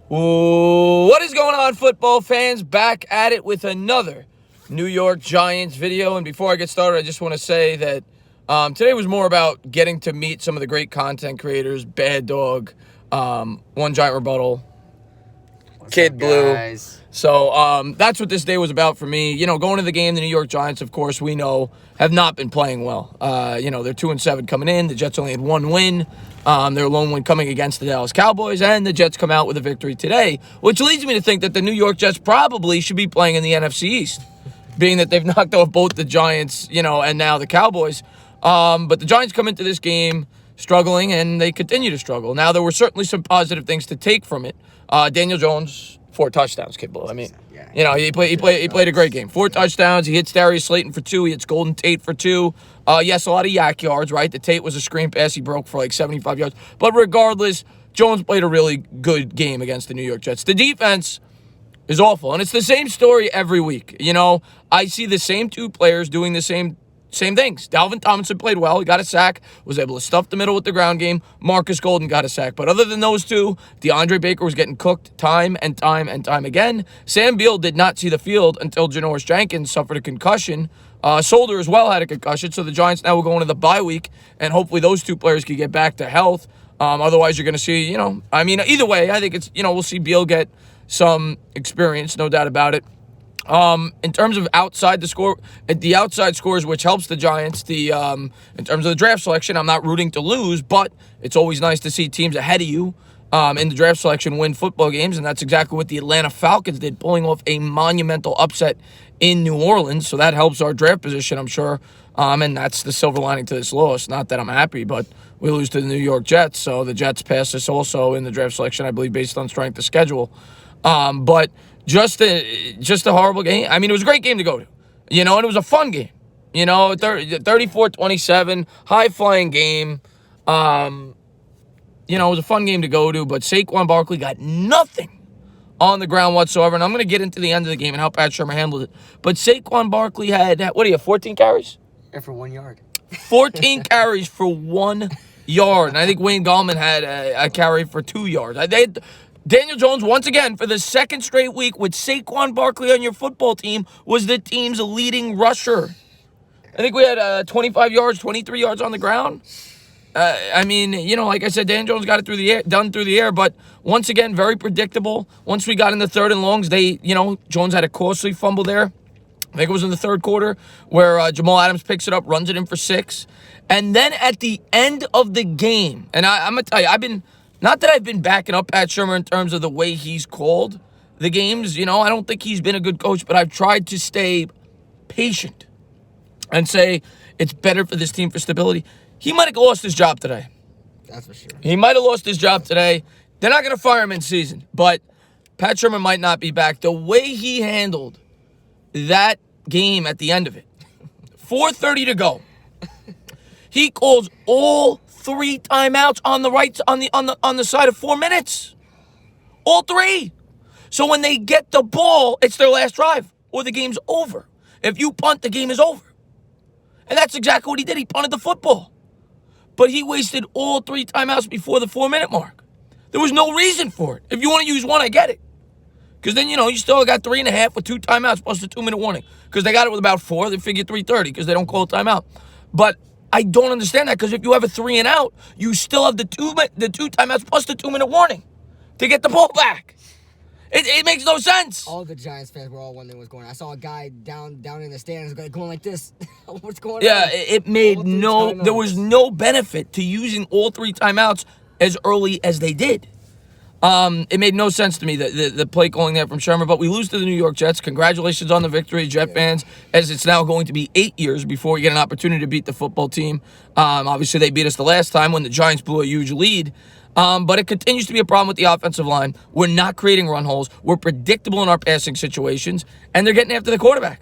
What is going on, football fans? Back at it with another New York Giants video. And before I get started, I just want to say that today was more about getting to meet some of the great content creators. Bad Dog, One Giant Rebuttal, What's Kid up, Blue. guys? So that's what this day was about for me. You know, going to the game, the New York Giants, of course, we know, have not been playing well. They're 2-7 coming in. The Jets only had one win. Their lone win coming against the Dallas Cowboys, and the Jets come out with a victory today, which leads me to think that the New York Jets probably should be playing in the NFC East, being that they've knocked off both the Giants, and now the Cowboys. But the Giants come into this game struggling, and they continue to struggle. Now, there were certainly some positive things to take from it. Daniel Jones, 4 touchdowns, Kid Blue. I mean, he played a great game. 4 touchdowns. He hits Darius Slayton for 2. He hits Golden Tate for 2. Yes, a lot of yak yards, right? The Tate was a screen pass. He broke for like 75 yards. But regardless, Jones played a really good game against the New York Jets. The defense is awful, and it's the same story every week. I see the same 2 players doing the same things. Dalvin Tomlinson played well. He got a sack, was able to stuff the middle with the ground game. Marcus Golden got a sack. But other than those 2, DeAndre Baker was getting cooked time and time again. Sam Beal did not see the field until Janoris Jenkins suffered a concussion. Solder as well had a concussion, so the Giants now will go into the bye week, and hopefully those 2 players can get back to health. Otherwise, you're going to see, either way, I think it's, we'll see Beal get some experience, no doubt about it. In terms of the outside scores, which helps the Giants, in terms of the draft selection, I'm not rooting to lose, but it's always nice to see teams ahead of you in the draft selection win football games, and that's exactly what the Atlanta Falcons did, pulling off a monumental upset in New Orleans, so that helps our draft position, I'm sure, and that's the silver lining to this loss. Not that I'm happy, but we lose to the New York Jets, so the Jets pass us also in the draft selection, I believe, based on strength of schedule. But just a horrible game. I mean, it was a great game to go to, and it was a fun game. 34-27, high-flying game. It was a fun game to go to, but Saquon Barkley got nothing on the ground whatsoever. And I'm going to get into the end of the game and how Pat Shurmur handled it. But Saquon Barkley had, 14 carries? Yeah, for 1 yard. 14 carries for 1 yard. And I think Wayne Gallman had a carry for 2 yards. Daniel Jones, once again, for the second straight week with Saquon Barkley on your football team, was the team's leading rusher. I think we had 25 yards, 23 yards on the ground. Like I said, Dan Jones got it done through the air, but once again, very predictable. Once we got in the third and longs, Jones had a costly fumble there. I think it was in the third quarter where Jamal Adams picks it up, runs it in for 6. And then at the end of the game, and I'm going to tell you, not that I've been backing up Pat Shurmur in terms of the way he's called the games. I don't think he's been a good coach, but I've tried to stay patient and say it's better for this team for stability. He might have lost his job today. That's for sure. He might have lost his job today. They're not going to fire him in season, but Pat Shurmur might not be back. The way he handled that game at the end of it, 4:30 to go, he calls all 3 timeouts on the side of 4 minutes. All 3. So when they get the ball, it's their last drive, or the game's over. If you punt, the game is over. And that's exactly what he did. He punted the football. But he wasted all 3 timeouts before the 4-minute mark. There was no reason for it. If you want to use one, I get it. Because then, you still got 3.5 with 2 timeouts plus the 2-minute warning. Because they got it with about 4. They figure 3:30 because they don't call a timeout. But I don't understand that, because if you have a 3 and out, you still have the 2 timeouts plus the 2-minute warning to get the ball back. It makes no sense. All the Giants fans were all wondering what's going on. I saw a guy down in the stands going like this. What's going on? Yeah, it made there was no benefit to using all 3 timeouts as early as they did. It made no sense to me, the play calling there from Shurmur, but we lose to the New York Jets. Congratulations on the victory, Jet fans, as it's now going to be 8 years before we get an opportunity to beat the football team. Obviously, they beat us the last time when the Giants blew a huge lead. But it continues to be a problem with the offensive line. We're not creating run holes. We're predictable in our passing situations, and they're getting after the quarterback.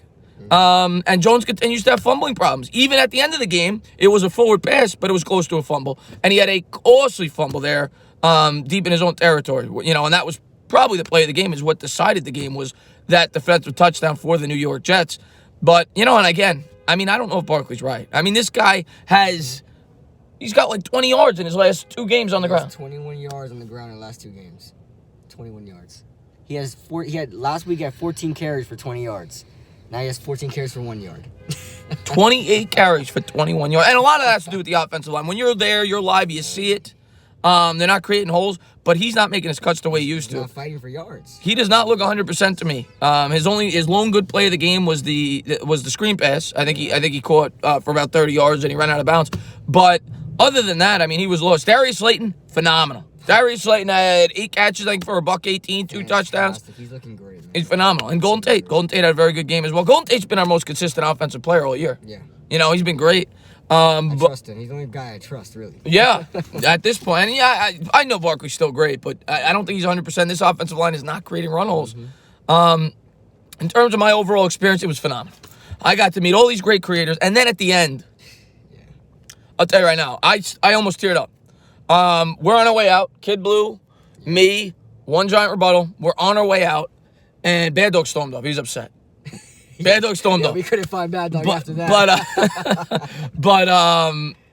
And Jones continues to have fumbling problems. Even at the end of the game, it was a forward pass, but it was close to a fumble. And he had a costly fumble there, deep in his own territory. And that was probably the play of the game, is what decided the game, was that defensive touchdown for the New York Jets. But, and again, I don't know if Barkley's right. This guy he's got like 20 yards in his last 2 games on the ground. 21 yards on the ground in the last 2 games. 21 yards. He had last week he had 14 carries for 20 yards. Now he has 14 carries for 1 yard. 28 carries for 21 yards. And a lot of that has to do with the offensive line. When you're there, you're live, you see it. They're not creating holes, but he's not making his cuts the way he used He's to. not fighting for yards. He does not look 100% to me. His lone good play of the game was the screen pass. I think he caught for about 30 yards and he ran out of bounds. But other than that, I mean, he was lost. Darius Slayton, phenomenal. Darius Slayton had 8 catches, I think, for $118, 2 touchdowns. He's looking great, man. He's phenomenal. And Golden Tate had a very good game as well. Golden Tate's been our most consistent offensive player all year. Yeah. You know, he's been great. I trust him. He's the only guy I trust, really. Yeah, at this point. And yeah, I know Barkley's still great, but I don't think he's 100%. This offensive line is not creating run holes. In terms of my overall experience, it was phenomenal. I got to meet all these great creators. And then at the end, I'll tell you right now, I almost teared up. We're on our way out. Kid Blue, me, One Giant Rebuttal. We're on our way out. And Bad Dog stormed up. He was upset. Bad Dog stormed up. We couldn't find Bad Dog after that. But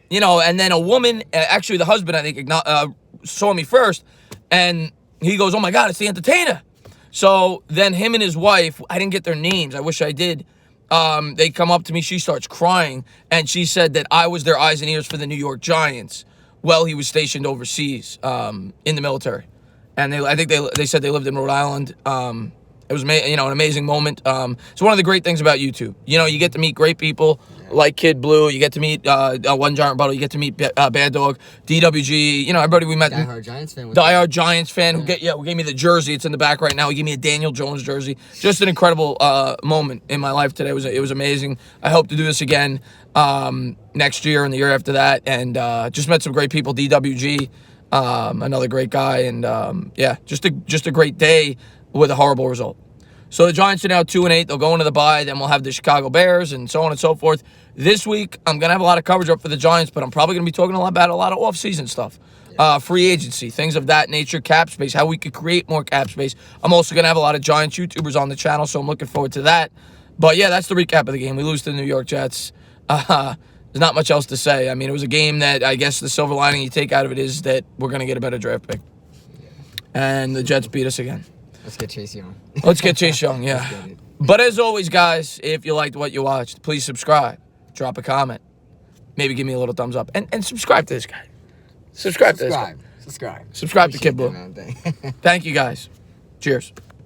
you know, and then a woman, actually the husband, I think, saw me first. And he goes, "Oh, my God, it's the entertainer." So then him and his wife, I didn't get their names. I wish I did. They come up to me. She starts crying. And she said that I was their eyes and ears for the New York Giants while he was stationed overseas in the military. And I think they said they lived in Rhode Island. It was an amazing moment. It's one of the great things about YouTube. You know, you get to meet great people like Kid Blue. You get to meet One Giant Rebuttal. You get to meet Bad Dog, DWG. You know, everybody we met. Diehard Giants fan. Diehard Giants fan who gave me the jersey. It's in the back right now. He gave me a Daniel Jones jersey. Just an incredible moment in my life today. It was amazing. I hope to do this again next year and the year after that. And just met some great people. DWG, another great guy, and just a great day with a horrible result. So the Giants are now 2-8. They'll go into the bye. Then we'll have the Chicago Bears and so on and so forth. This week, I'm going to have a lot of coverage up for the Giants, but I'm probably going to be talking about a lot of off-season stuff. Free agency, things of that nature, cap space, how we could create more cap space. I'm also going to have a lot of Giants YouTubers on the channel, so I'm looking forward to that. But yeah, that's the recap of the game. We lose to the New York Jets. There's not much else to say. I mean, it was a game that I guess the silver lining you take out of it is that we're going to get a better draft pick. And the Jets beat us again. Let's get Chase Young. Let's get Chase Young, yeah. But as always, guys, if you liked what you watched, please subscribe. Drop a comment. Maybe give me a little thumbs up. And subscribe to this guy. Subscribe to this guy. Subscribe. Subscribe to Kid Blue. That, Thank you, guys. Cheers.